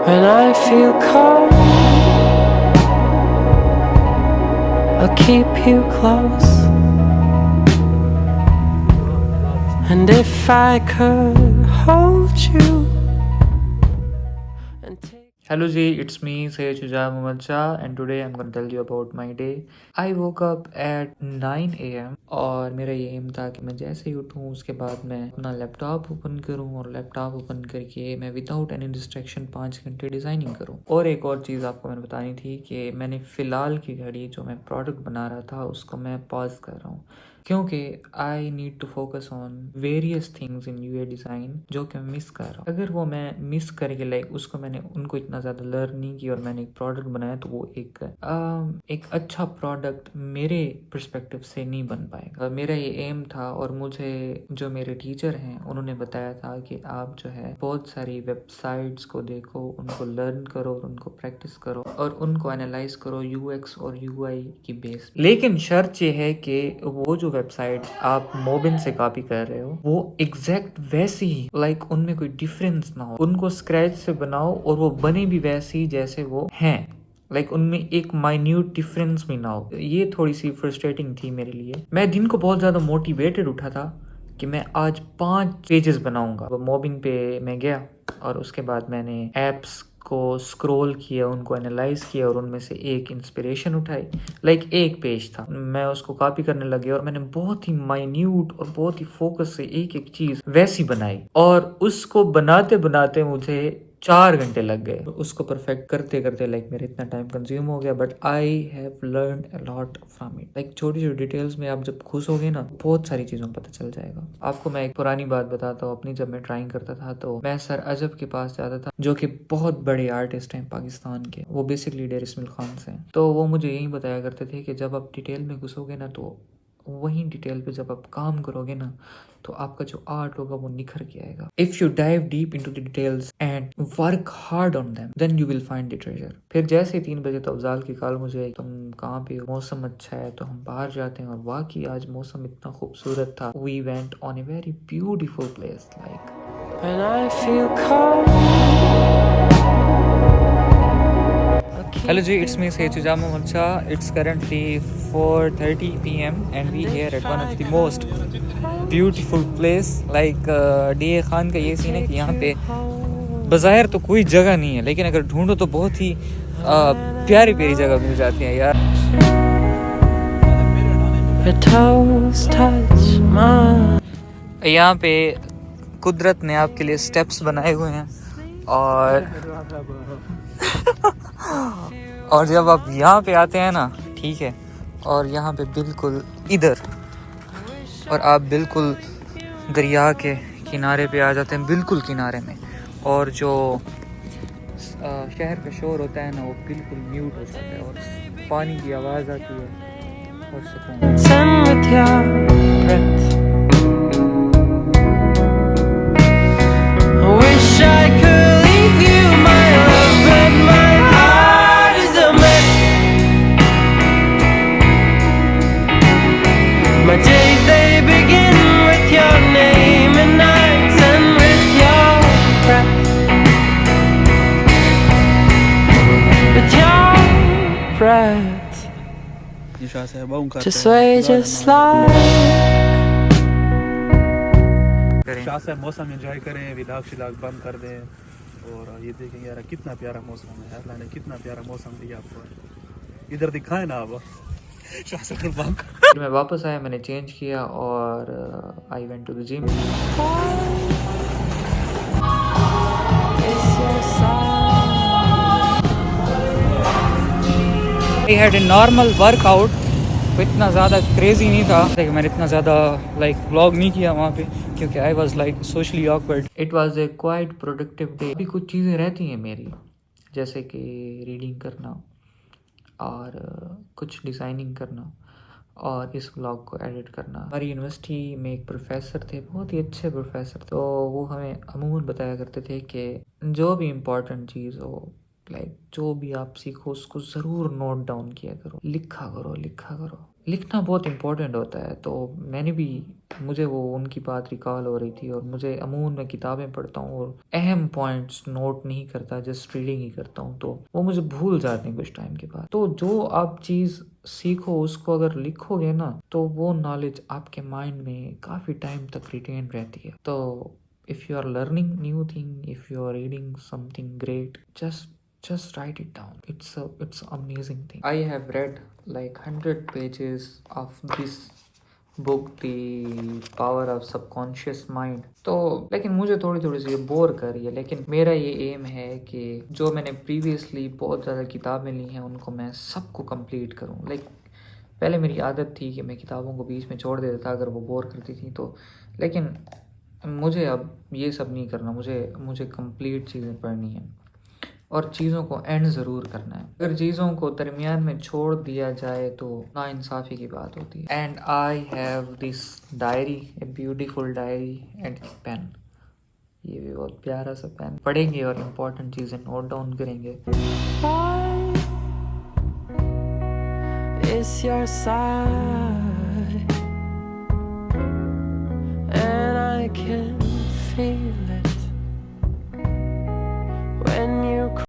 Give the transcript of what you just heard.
When I feel cold, I'll keep you close. And if I could hold you and take Hello G, it's me Sayyid Shujaa Muhammad Shah and today I'm going to tell you about my day. I woke up at 9 AM और मेरा ये M था कि मैं जैसे ही उठूँ उसके बाद मैं अपना लैपटॉप ओपन करूँ और लैपटॉप ओपन करके मैं विदाउट एनी डिस्ट्रैक्शन 5 घंटे डिज़ाइनिंग करूँ। और एक और चीज़ आपको मैंने बतानी थी कि मैंने फ़िलहाल की घड़ी जो मैं प्रोडक्ट बना रहा था उसको मैं पॉज कर रहा हूँ क्योंकि I need to focus on various things in UI design जो कि मैं मिस कर रहा हूँ। अगर वो मैं मिस करके लाइक उसको मैंने उनको इतना ज़्यादा लर्न नहीं किया और मैंने एक प्रोडक्ट बनाया तो वो एक अच्छा प्रोडक्ट मेरे पर्सपेक्टिव से नहीं बन पाएगा। मेरा ये एम था और मुझे जो मेरे टीचर हैं उन्होंने बताया था कि आप जो है बहुत सारी वेबसाइट्स को देखो, उनको लर्न करो और उनको प्रैक्टिस करो और उनको एनालाइज करो यूएक्स और यूआई की बेस। लेकिन शर्त ये है कि वो जो वेबसाइट आप मोबिन से कॉपी कर रहे हो वो एग्जैक्ट वैसी ही लाइक उनमें कोई डिफरेंस ना हो, उनको स्क्रैच से बनाओ और वो बने भी वैसी जैसे वो हैं, लाइक उनमें एक माइन्यूट डिफरेंस भी ना हो। ये थोड़ी सी फ्रस्ट्रेटिंग थी मेरे लिए। मैं दिन को बहुत ज़्यादा मोटिवेटेड उठा था कि मैं आज 5 पेजेस बनाऊंगा। वो मोबिन पे मैं गया और उसके बाद मैंने एप्स को स्क्रॉल किया, उनको एनालाइज किया और उनमें से एक इंस्पिरेशन उठाई। लाइक एक पेज था, मैं उसको कॉपी करने लगे और मैंने बहुत ही माइन्यूट और बहुत ही फोकस से एक एक चीज वैसी बनाई और उसको बनाते बनाते मुझे 4 घंटे लग गए। उसको परफेक्ट करते करते लाइक मेरा इतना टाइम कंज्यूम हो गया, but I have learn a lot from it. Like छोटी छोटी डिटेल्स में आप जब खुश होगे ना बहुत सारी चीज़ों का पता चल जाएगा आपको। मैं एक पुरानी बात बताता हूँ अपनी। जब मैं ड्राइंग करता था तो मैं सर अजब के पास जाता था जो कि बहुत बड़े आर्टिस्ट हैं पाकिस्तान के। वो बेसिकली डेर इस्माइल खान से हैं। तो वो मुझे यही बताया करते थे कि जब आप डिटेल में घुसोगे ना तो वही डिटेल पे जब आप काम करोगे ना तो आपका जो आर्ट होगा वो निखर के आएगा। If you dive deep into the details and work hard on them then you will find the treasure. फिर जैसे 3 बजे तो अफजाल की कॉल मुझे, तुम कहाँ पे हो, मौसम अच्छा है तो हम बाहर जाते हैं। और वाकई आज मौसम इतना खूबसूरत था। We went on a very beautiful place like. when I feel cold. I'll keep Hello Ji, it's you me Sayyid Shujaa Muhammad Shah. It's currently 4:30 p.m. and we here at one of the most beautiful place like DA Khan का ये scene है कि यहाँ पे बाज़ाहिर तो कोई जगह नहीं है लेकिन अगर ढूंढो तो बहुत ही प्यारी प्यारी जगह मिल जाती है यार। your toes touch mine. यहाँ पे कुदरत ने आपके लिए स्टेप्स बनाए हुए हैं और और जब आप यहाँ पे आते हैं ना, ठीक है, और यहाँ पे बिल्कुल इधर और आप बिल्कुल दरिया के किनारे पे आ जाते हैं, बिल्कुल किनारे में। और जो शहर का शोर होता है ना वो बिल्कुल म्यूट हो जाता है और पानी की आवाज़ आती है और सुकून। Send with your breath. I wish I could leave you, my love, but my heart is a mess. My days they begin with your name and nights end with your breath. With your breath. Just sway, just like. Shah से मौसम enjoy करें, विदाग शिदाग बंद कर दें और ये देखें यार कितना प्यारा मौसम है। अल्लाह ने कितना प्यारा मौसम दिया आपको। इधर दिखाएं ना आप शाह से बंद। मैं वापस आया, मैंने चेंज किया और I went to the gym. I had a normal workout, इतना ज़्यादा क्रेजी नहीं था। मैंने इतना ज़्यादा लाइक व्लॉग नहीं किया वहाँ पे क्योंकि I was like socially awkward. It was a quite productive day. अभी कुछ चीज़ें रहती हैं मेरी जैसे कि रीडिंग करना और कुछ डिज़ाइनिंग करना और इस व्लॉग को एडिट करना। हमारी यूनिवर्सिटी में एक प्रोफेसर थे, बहुत ही अच्छे प्रोफेसर, तो वो हमें अमूमन बताया करते थे कि जो भी इम्पोर्टेंट चीज़ हो लाइक जो भी आप सीखो उसको ज़रूर नोट डाउन किया करो, लिखा करो लिखा करो। लिखना बहुत इम्पोर्टेंट होता है। तो मैंने भी, मुझे वो उनकी बात रिकॉल हो रही थी। और मुझे अमूमन मैं किताबें पढ़ता हूँ और अहम पॉइंट्स नोट नहीं करता, जस्ट रीडिंग ही करता हूँ, तो वो मुझे भूल जाते हैं कुछ टाइम के बाद। तो जो आप चीज़ सीखो उसको अगर लिखोगे ना, तो वो नॉलेज आपके माइंड में काफ़ी टाइम तक रिटेन रहती है। तो if you are learning new thing, if you are reading something great, just write it down. It's amazing thing. I have read like 100 pages of this book, The Power of Subconscious Mind. तो लेकिन मुझे थोड़ी सी bore कर रही है। लेकिन मेरा ये एम है कि जो मैंने प्रीवियसली बहुत ज़्यादा किताबें ली हैं उनको मैं सबको कंप्लीट करूँ। लाइक पहले मेरी आदत थी कि मैं किताबों को बीच में छोड़ देता था अगर वो बोर करती थी तो। लेकिन मुझे अब ये सब नहीं करना, मुझे कंप्लीट चीज़ें पढ़नी है और चीज़ों को एंड ज़रूर करना है। अगर चीज़ों को दरमियान में छोड़ दिया जाए तो नाइंसाफ़ी की बात होती है। And I have this diary, a beautiful diary and pen. ये भी बहुत प्यारा सा पेन। पढ़ेंगे और इम्पोर्टेंट चीज़ें नोट डाउन करेंगे। Why is your side